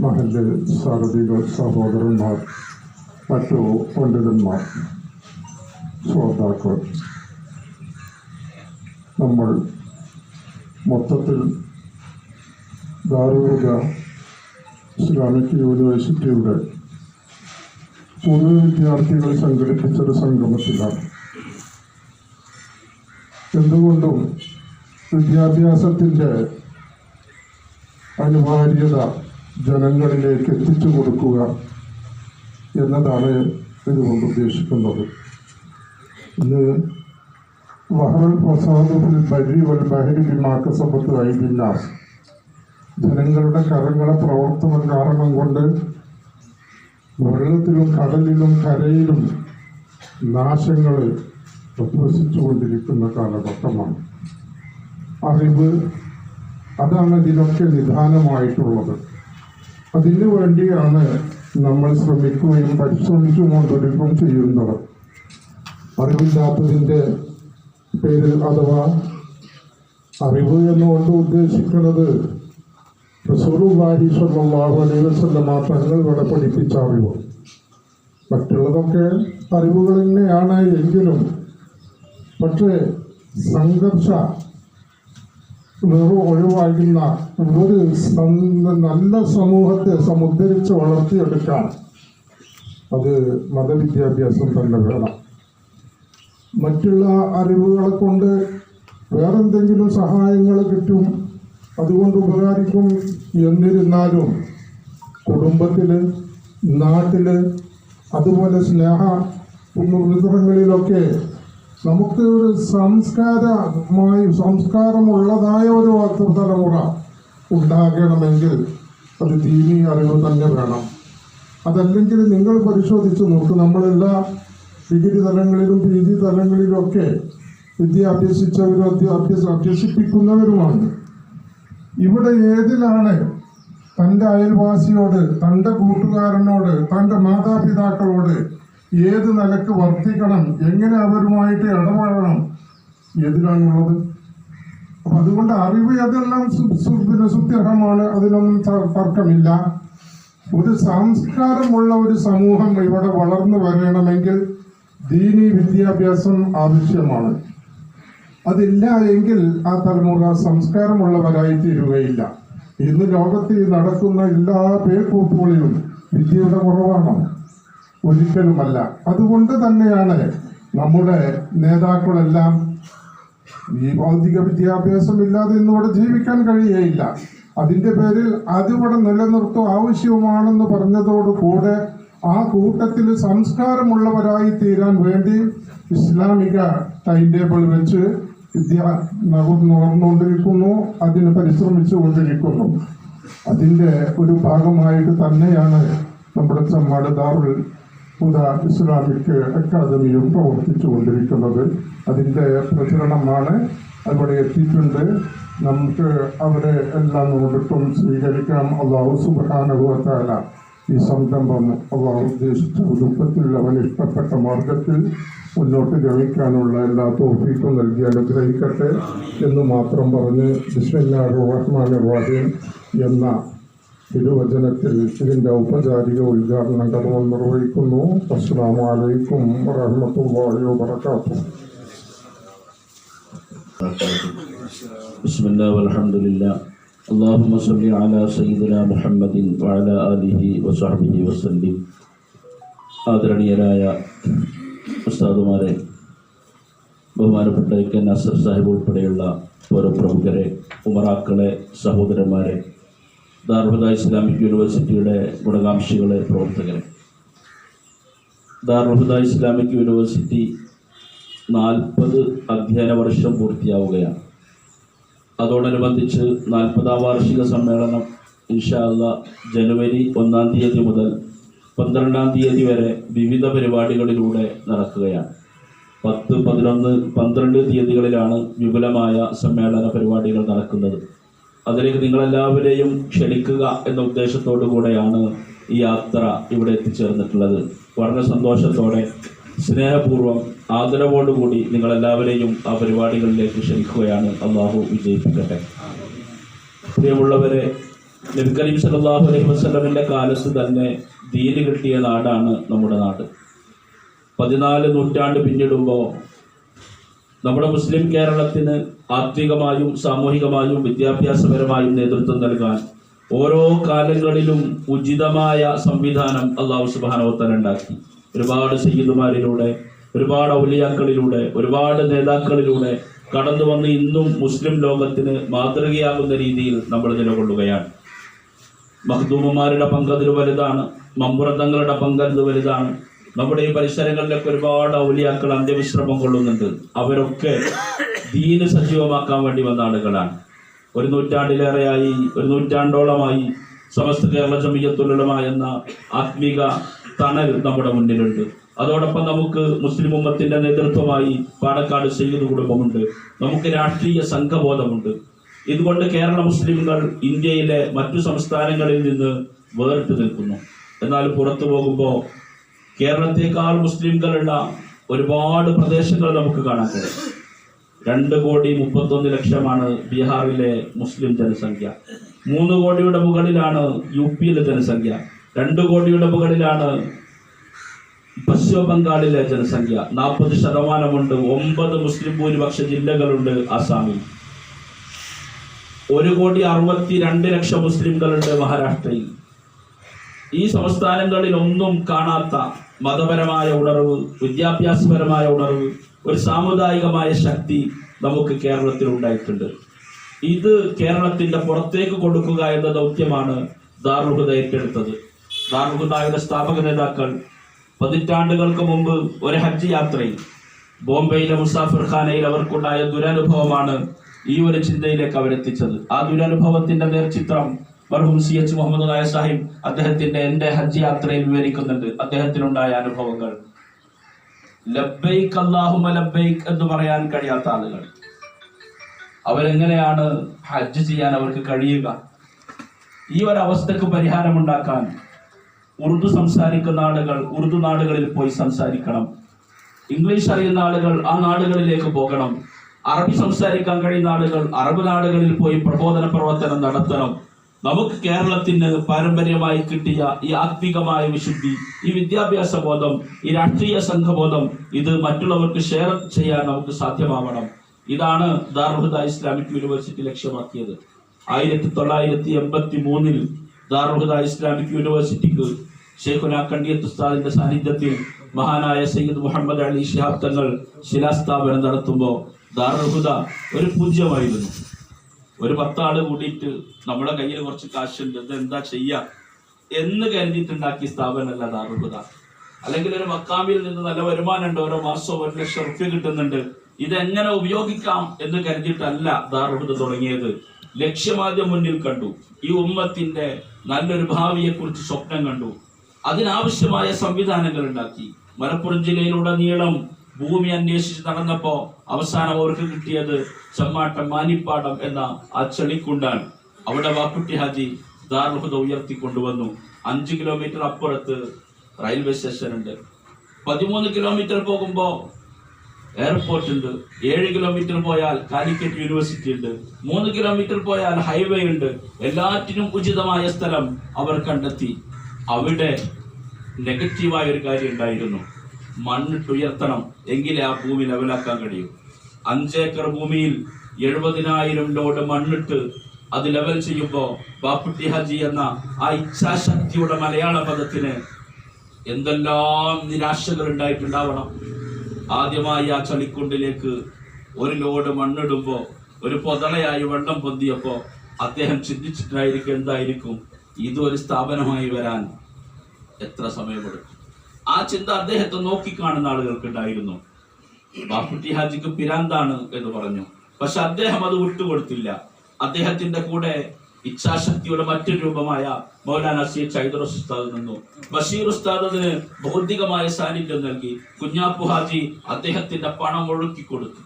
മഹല്ല് സാരഥികൾ, സഹോദരന്മാർ, മറ്റു പണ്ഡിതന്മാർ, ശ്രോതാക്കൾ, നമ്മൾ മൊത്തത്തിൽ ദാറുൽ ഹുദ ഇസ്ലാമിക് യൂണിവേഴ്സിറ്റിയുടെ പൂർവ്വ വിദ്യാർത്ഥികൾ സംഘടിപ്പിച്ചൊരു സംഗമത്തിലാണ്. എന്തുകൊണ്ടും വിദ്യാഭ്യാസത്തിൻ്റെ അനിവാര്യത ജനങ്ങളിലേക്ക് എത്തിച്ചു കൊടുക്കുക എന്നതാണ് ഇതുകൊണ്ട് ഉദ്ദേശിക്കുന്നത്. ഇന്ന് വഹറുൽ ഫസാദു ഫിൽ ബർരി വൽ ബഹരി ബിമാ കസബത് അയ്ദിൻ നാസ്, ജനങ്ങളുടെ കരങ്ങളെ പ്രവർത്തനം കാരണം കൊണ്ട് വെള്ളത്തിലും കടലിലും കരയിലും നാശങ്ങൾ പ്രവസിച്ചുകൊണ്ടിരിക്കുന്ന കാലഘട്ടമാണ്. അറിവ് അതാണ് ഇതിനൊക്കെ നിദാനമായിട്ടുള്ളത്. അതിനു വേണ്ടിയാണ് നമ്മൾ ശ്രമിക്കുകയും പരിശ്രമിച്ചുകൊണ്ടിരിക്കുകയും ചെയ്യുന്നത്. അറിവില്ലാത്തതിൻ്റെ പേരിൽ, അഥവാ അറിവ് എന്നുകൊണ്ട് ഉദ്ദേശിക്കുന്നത് റസൂലുള്ളാഹി സ്വല്ലല്ലാഹു അലൈഹി വസല്ലം തങ്ങൾ ഇവിടെ പഠിപ്പിച്ച അറിവ്. മറ്റുള്ളതൊക്കെ അറിവുകൾ തന്നെയാണ് എങ്കിലും, പക്ഷേ സംഘർഷ ഒഴിവാക്കുന്ന ഒരു നല്ല സമൂഹത്തെ സമുദ്ധരിച്ച് വളർത്തിയെടുക്കാൻ അത് മതവിദ്യാഭ്യാസം തന്നെ വേണം. മറ്റുള്ള അറിവുകളെ കൊണ്ട് വേറെന്തെങ്കിലും സഹായങ്ങൾ കിട്ടും, അതുകൊണ്ട് ഉപകാരിക്കും. എന്നിരുന്നാലും കുടുംബത്തിൽ, നാട്ടിൽ, അതുപോലെ സ്നേഹ വിതരണങ്ങളിലൊക്കെ നമുക്ക് ഒരു സംസ്കാരമുള്ളതായ ഒരു തലമുറ ഉണ്ടാകണമെങ്കിൽ അത് ദീനീ അറിവ് തന്നെ വേണം. അതല്ലെങ്കിൽ നിങ്ങൾ പരിശോധിച്ച് നോക്ക്, നമ്മളെല്ലാ ഡിഗ്രി തലങ്ങളിലും PG തലങ്ങളിലുമൊക്കെ വിദ്യ അഭ്യസിച്ചവരും അഭ്യസിപ്പിക്കുന്നവരുമാണ്. ഇവിടെ ഏതിലാണ് തൻ്റെ അയൽവാസിയോട്, തൻ്റെ കൂട്ടുകാരനോട്, തൻ്റെ മാതാപിതാക്കളോട് ഏത് നിലക്ക് വർത്തിക്കണം, എങ്ങനെ അവരുമായിട്ട് ഇടപഴകണം, ഏതിലാണുള്ളത്? അപ്പം അതുകൊണ്ട് അറിവ് അതെല്ലാം സുത്യർഹമാണ്, അതിനൊന്നും തർക്കമില്ല. ഒരു സംസ്കാരമുള്ള ഒരു സമൂഹം ഇവിടെ വളർന്നു വരണമെങ്കിൽ ദീനീ വിദ്യാഭ്യാസം ആവശ്യമാണ്. അതില്ല എങ്കിൽ ആ തലമുറ സംസ്കാരമുള്ളവരായി തീരുകയില്ല. ഇന്ന് ലോകത്തിൽ നടക്കുന്ന എല്ലാ പേക്കൂത്തുകളിലും വിദ്യയുടെ കുറവാണ്, ഒരിക്കലുമല്ല. അതുകൊണ്ട് തന്നെയാണ് നമ്മുടെ നേതാക്കളെല്ലാം ഈ ഭൗതിക വിദ്യാഭ്യാസം ഇല്ലാതെ ഇന്നിവിടെ ജീവിക്കാൻ കഴിയുകയില്ല. അതിൻ്റെ പേരിൽ അതിവിടെ നിലനിർത്തും ആവശ്യവുമാണെന്ന് പറഞ്ഞതോടുകൂടെ ആ കൂട്ടത്തിൽ സംസ്കാരമുള്ളവരായി തീരാൻ വേണ്ടി ഇസ്ലാമിക ടൈം ടേബിൾ വെച്ച് വിദ്യ നടന്നുകൊണ്ടിരിക്കുന്നു, അതിന് പരിശ്രമിച്ചു കൊണ്ടിരിക്കുന്നു. അതിൻ്റെ ഒരു ഭാഗമായിട്ട് തന്നെയാണ് നമ്മുടെ ചമ്മാട് ദാറുൽ ഹുദ ഇസ്ലാമിക് അക്കാദമിയും പ്രവർത്തിച്ചു കൊണ്ടിരിക്കുന്നത്. അതിൻ്റെ പ്രചരണമാണ് അവിടെ എത്തിയിട്ടുണ്ട്. നമുക്ക് അവരെ എല്ലാം കൊണ്ടിട്ടും സ്വീകരിക്കാം. അല്ലാഹു സുബ്ഹാനഹു വ തആല ഈ സംരംഭം അല്ലാഹു ഉദ്ദേശിച്ച രൂപത്തിൽ, അവൻ ഇഷ്ടപ്പെട്ട മാർഗത്തിൽ മുന്നോട്ട് ഗമിക്കാനുള്ള എല്ലാ തൗഫീഖും നൽകി അനുഗ്രഹിക്കട്ടെ എന്ന് മാത്രം പറഞ്ഞ് ബിസ്മില്ലാഹിർ റഹ്മാനിർ റഹീം എന്ന തിരുവചനത്തിൽ ഇതിൻ്റെ ഔപചാരിക ഉദ്ഘാടനം കർമ്മം നിർവഹിക്കുന്നു. അസ്സലാമു അലൈക്കും വറഹ്മത്തുള്ളാഹി വബറകാതുഹു. ബിസ്മില്ലാഹി വൽഹംദുലില്ലാഹ്. അല്ലാഹുമ്മ സ്വല്ലി അലാ സയ്യിദിനാ മുഹമ്മദിൻ വഅലാ ആലിഹി വസഹ്ബിഹി വസല്ലം. ആദരണീയരായ ഉസ്താദുമാരെ, ബഹുമാനപ്പെട്ട കെ നാസർ സാഹിബ് ഉൾപ്പെടെയുള്ള ഓരോ പ്രമുഖരെ, ഉമറാക്കളെ, സഹോദരന്മാരെ, ദാറുൽ ഹുദ ഇസ്ലാമിക് യൂണിവേഴ്സിറ്റിയുടെ ഗുണകാംക്ഷികളെ, പ്രവർത്തകരെ, ദാറുൽ ഹുദ ഇസ്ലാമിക് യൂണിവേഴ്സിറ്റി 40 അധ്യയന വർഷം പൂർത്തിയാവുകയാണ്. അതോടനുബന്ധിച്ച് 40ാം വാർഷിക സമ്മേളനം ഇൻഷാ അല്ലാഹ് ജനുവരി 1-ാം തീയതി മുതൽ 12-ാം തീയതി വരെ വിവിധ പരിപാടികളിലൂടെ നടക്കുകയാണ്. 10, 11, 12 തീയതികളിലാണ് വിപുലമായ സമ്മേളന പരിപാടികൾ നടക്കുന്നത്. അതിലേക്ക് നിങ്ങളെല്ലാവരെയും ക്ഷണിക്കുക എന്ന ഉദ്ദേശത്തോടു കൂടെയാണ് ഈ യാത്ര ഇവിടെ എത്തിച്ചേർന്നിട്ടുള്ളത്. വളരെ സന്തോഷത്തോടെ, സ്നേഹപൂർവ്വം, ആദരവോടുകൂടി നിങ്ങളെല്ലാവരെയും ആ പരിപാടികളിലേക്ക് ക്ഷണിക്കുകയാണ്. അള്ളാഹു വിജയിപ്പിക്കട്ടെ. പ്രിയമുള്ളവരെ, നബി കരീം സല്ലല്ലാഹു അലൈഹി വസല്ലമിന്റെ കാലത്ത് തന്നെ ദീന് കിട്ടിയ നാടാണ് നമ്മുടെ നാട്. 14 നൂറ്റാണ്ട് പിന്നിടുമ്പോൾ നമ്മുടെ മുസ്ലിം കേരളത്തിന് ആത്മീകമായും സാമൂഹികമായും വിദ്യാഭ്യാസപരമായും നേതൃത്വം നൽകാൻ ഓരോ കാലങ്ങളിലും ഉചിതമായ സംവിധാനം അല്ലാഹു സുബ്ഹാനഹു വ തആല ഉണ്ടാക്കി. ഒരുപാട് സയ്യിദുമാരിലൂടെ, ഒരുപാട് ഔലിയാക്കളിലൂടെ, ഒരുപാട് നേതാക്കളിലൂടെ കടന്നു വന്ന് ഇന്നും മുസ്ലിം ലോകത്തിന് മാതൃകയാകുന്ന രീതിയിൽ നമ്മൾ നിലകൊള്ളുകയാണ്. മഖ്ദൂമുമാരുടെ പങ്കതിൽ വലുതാണ്, മമ്പുറത്തങ്ങളുടെ പങ്കതിൽ വലുതാണ്. നമ്മുടെ ഈ പരിസരങ്ങളിലൊക്കെ ഒരുപാട് ഔലിയാക്കൾ അന്ത്യവിശ്രമം കൊള്ളുന്നുണ്ട്. അവരൊക്കെ ദീന് സജീവമാക്കാൻ വേണ്ടി വന്ന ആളുകളാണ്. 1 നൂറ്റാണ്ടിലേറെയായി, 1 നൂറ്റാണ്ടോളമായി സമസ്ത കേരള ജമിയത്തുൽ ഉലമ എന്ന ആത്മീക തണൽ നമ്മുടെ മുന്നിലുണ്ട്. അതോടൊപ്പം നമുക്ക് മുസ്ലിം ഉമ്മത്തിന്റെ നേതൃത്വമായി പാണക്കാട് സയ്യിദ് കുടുംബമുണ്ട്. നമുക്ക് രാഷ്ട്രീയ സംഘബോധമുണ്ട്. ഇതുകൊണ്ട് കേരള മുസ്ലിംകൾ ഇന്ത്യയിലെ മറ്റു സംസ്ഥാനങ്ങളിൽ നിന്ന് വേറിട്ട് നിൽക്കുന്നു. എന്നാൽ പുറത്തു പോകുമ്പോൾ കേരളത്തെക്കാൾ മുസ്ലിംകളുള്ള ഒരുപാട് പ്രദേശങ്ങൾ നമുക്ക് കാണാൻ കഴിയും. 2,31,00,000 ബീഹാറിലെ മുസ്ലിം ജനസംഖ്യ. 3 കോടിയുടെ മുകളിലാണ് UP-യിലെ ജനസംഖ്യ. 2 കോടിയുടെ മുകളിലാണ് പശ്ചിമ ബംഗാളിലെ ജനസംഖ്യ. 40% 9 മുസ്ലിം ഭൂരിപക്ഷ ജില്ലകളുണ്ട് ആസാമിൽ. 1,62,00,000 മുസ്ലിംകളുണ്ട് മഹാരാഷ്ട്രയിൽ. ഈ സംസ്ഥാനങ്ങളിൽ ഒന്നും കാണാത്ത മതപരമായ ഉണർവ്, വിദ്യാഭ്യാസപരമായ ഉണർവ്, ഒരു സാമുദായികമായ ശക്തി നമുക്ക് കേരളത്തിൽ ഉണ്ടായിട്ടുണ്ട്. ഇത് കേരളത്തിന്റെ പുറത്തേക്ക് കൊടുക്കുക എന്ന ദൗത്യമാണ് ദാറുൽ ഹുദ ഏറ്റെടുത്തത്. ദാറുൽ ഹുദയുടെ സ്ഥാപക നേതാക്കൾ 10 പതിറ്റാണ്ടുകൾക്ക് മുമ്പ് ഒരു ഹജ്ജ് യാത്രയിൽ ബോംബെയിലെ മുസാഫിർ ഖാനയിൽ അവർക്കുണ്ടായ ദുരനുഭവമാണ് ഈ ഒരു ചിന്തയിലേക്ക് അവരെത്തിച്ചത്. ആ ദുരനുഭവത്തിന്റെ നേർചിത്രം മർഹൂം CH മുഹമ്മദ് നായ സാഹിബ് അദ്ദേഹത്തിന്റെ എന്റെ ഹജ്ജ് യാത്രയിൽ വിവരിക്കുന്നുണ്ട്. അദ്ദേഹത്തിനുണ്ടായ അനുഭവങ്ങൾ. ലബ്ബൈക് അല്ലാഹുമ്മ ലബ്ബൈക് എന്ന് പറയാൻ കഴിയാത്ത ആളുകൾ, അവരെങ്ങനെയാണ് ഹജ്ജ് ചെയ്യാൻ അവർക്ക് കഴിയുക? ഈ ഒരു അവസ്ഥക്ക് പരിഹാരമുണ്ടാക്കാൻ ഉറുദു സംസാരിക്കുന്ന ആളുകൾ ഉറുദു നാടുകളിൽ പോയി സംസാരിക്കണം. ഇംഗ്ലീഷ് അറിയുന്ന ആളുകൾ ആ നാടുകളിലേക്ക് പോകണം. അറബി സംസാരിക്കാൻ കഴിയുന്ന ആളുകൾ അറബ് നാടുകളിൽ പോയി പ്രബോധന പ്രവർത്തനം നടത്തണം. നമുക്ക് കേരളത്തിന് പാരമ്പര്യമായി കിട്ടിയ ഈ ആത്മീകമായ വിശുദ്ധി, ഈ വിദ്യാഭ്യാസ ബോധം, ഈ രാഷ്ട്രീയ സംഘബോധം, ഇത് മറ്റുള്ളവർക്ക് ഷെയർ ചെയ്യാൻ നമുക്ക് സാധ്യമാവണം. ഇതാണ് ദാറുൽ ഹുദ ഇസ്ലാമിക് യൂണിവേഴ്സിറ്റി ലക്ഷ്യമാക്കിയത്. 1983 ദാറുൽ ഹുദ ഇസ്ലാമിക് യൂണിവേഴ്സിറ്റിക്ക് ശൈഖുനാ കണ്ടിയത്ത് ഉസ്താദിന്റെ സാന്നിധ്യത്തിൽ മഹാനായ സയ്യിദ് മുഹമ്മദ് അലി ശിഹാബ് തങ്ങൾ ശിലാസ്ഥാപനം നടത്തുമ്പോൾ ദാറുൽ ഹുദ ഒരു പൂജ്യമായിരുന്നു. ഒരു 10 ആള് കൂടിയിട്ട് നമ്മുടെ കയ്യിൽ കുറച്ച് കാശുണ്ട്, ഇത് എന്താ ചെയ്യാ എന്ന് കരുതിയിട്ടുണ്ടാക്കിയ സ്ഥാപനമല്ല ദാറുൽ ഹുദ. അല്ലെങ്കിൽ ഒരു മക്കാമിൽ നിന്ന് നല്ല വരുമാനമുണ്ട്, ഓരോ മാസവും 1 ലക്ഷം റുപ്യ കിട്ടുന്നുണ്ട്, ഇതെങ്ങനെ ഉപയോഗിക്കാം എന്ന് കരുതിയിട്ടല്ല ദാറുൽ ഹുദ തുടങ്ങിയത്. ലക്ഷ്യമാദ്യം മുന്നിൽ കണ്ടു. ഈ ഉമ്മത്തിന്റെ നല്ലൊരു ഭാവിയെ കുറിച്ച് സ്വപ്നം കണ്ടു. അതിനാവശ്യമായ സംവിധാനങ്ങൾ ഉണ്ടാക്കി. മലപ്പുറം ജില്ലയിലുടനീളം ഭൂമി അന്വേഷിച്ച് നടന്നപ്പോ അവസാനം അവർക്ക് കിട്ടിയത് ചമ്മാട്ടം മാനിപ്പാടം എന്ന ആ ചെളിക്കുണ്ടാണ്. അവിടെ വാക്കുട്ടി ഹാജി ദാറുൽ ഹുദ ഉയർത്തിക്കൊണ്ടുവന്നു. 5 കിലോമീറ്റർ അപ്പുറത്ത് റെയിൽവേ സ്റ്റേഷൻ ഉണ്ട്. 13 കിലോമീറ്റർ പോകുമ്പോ എയർപോർട്ട് ഉണ്ട്. 7 കിലോമീറ്റർ പോയാൽ കാലിക്കറ്റ് യൂണിവേഴ്സിറ്റി ഉണ്ട്. 3 കിലോമീറ്റർ പോയാൽ ഹൈവേ ഉണ്ട്. എല്ലാറ്റിനും ഉചിതമായ സ്ഥലം അവർ കണ്ടെത്തി. അവിടെ നെഗറ്റീവായ ഒരു കാര്യം ഉണ്ടായിരുന്നു. മണ്ണിട്ട് ഉയർത്തണം, എങ്കിലേ ആ ഭൂമി ലെവലാക്കാൻ കഴിയും. 5 ഏക്കർ ഭൂമിയിൽ 70,000 ലോഡ് മണ്ണിട്ട് അത് ലെവൽ ചെയ്യുമ്പോ ബാപ്പുട്ടി ഹാജി എന്ന ആ ഇച്ഛാശക്തിയുടെ മലയാള പദത്തിന് എന്തെല്ലാം നിരാശകൾ ഉണ്ടായിട്ടുണ്ടാവണം. ആദ്യമായി ആ ചളിക്കുണ്ടിലേക്ക് 1 ലോഡ് മണ്ണിടുമ്പോ ഒരു പൊതളയായി വെള്ളം പൊന്തിയപ്പോ അദ്ദേഹം ചിന്തിച്ചിട്ടായിരിക്കും എന്തായിരിക്കും ഇതൊരു സ്ഥാപനമായി വരാൻ എത്ര സമയമെടുക്കും. ആ ചിന്ത അദ്ദേഹത്തെ നോക്കിക്കാണുന്ന ആളുകൾക്ക് ഉണ്ടായിരുന്നു. ബാപ്പുട്ടി ഹാജിക്ക് പിരാന്താണ് എന്ന് പറഞ്ഞു. പക്ഷെ അദ്ദേഹം അത് വിട്ടുകൊടുത്തില്ല. അദ്ദേഹത്തിന്റെ കൂടെ ഇച്ഛാശക്തിയുടെ മറ്റൊരു രൂപമായ മൗലാന CH ഹൈദറസ് ഉസ്താദ് നിന്നു. ബഷീർ ഉസ്താദ് അതിന് ഭൗതികമായ സാന്നിധ്യം നൽകി. കുഞ്ഞാപ്പു ഹാജി അദ്ദേഹത്തിന്റെ പണം ഒഴുക്കി കൊടുത്തു.